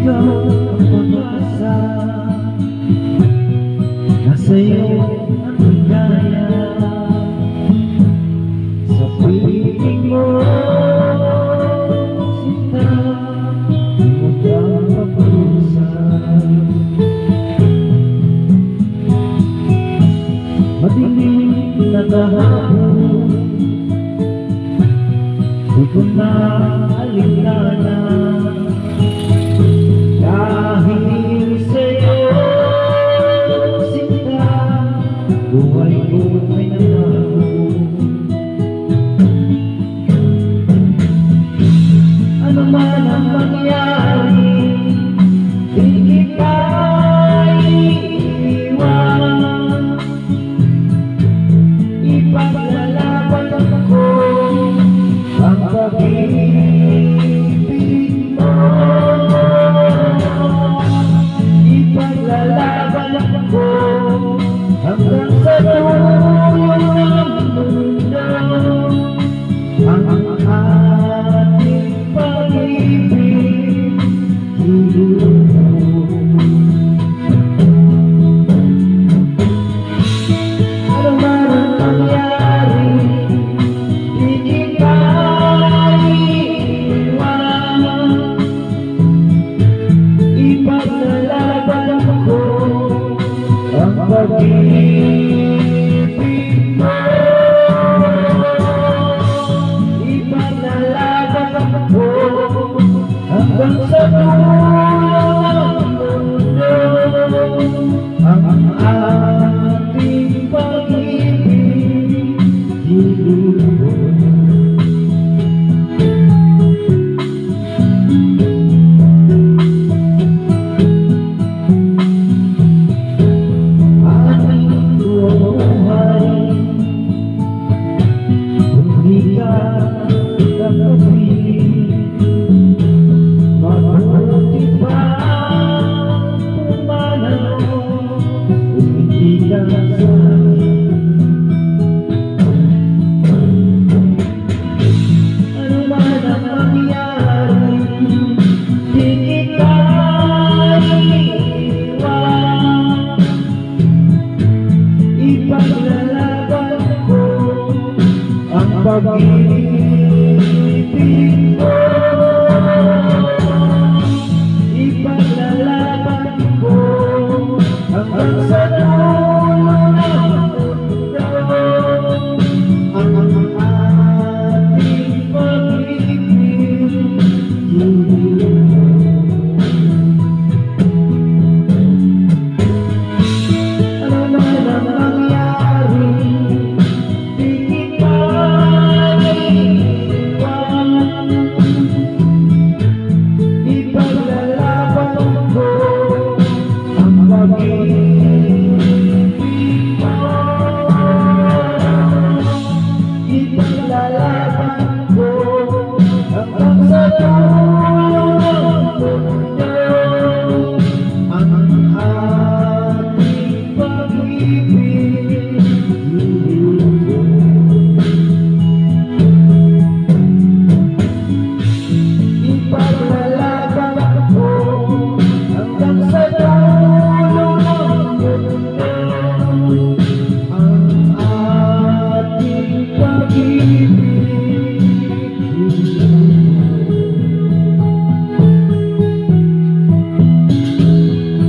ikaw ang pag-asa, nasa'yo ang ligaya. Sa piling mo, sinta, di mo ka magpusa. Madilim na dahon, di ko na alintana. Dahil sa'yo, sinta, buhay ko ay nagbago. Ano man ang mangyari, di kita iiwan. Ipaglalaban ako ang pag-ibig mo. Ipaglalaban ako hanggang sa dulo ng mundo. Ang ating pag-ibig tuloy mo. Ano man ang mangyari, di kita iiwan. Ipaglalaban ako ang pag-ibig mo. Ipaglalaban ako hanggang sa dulo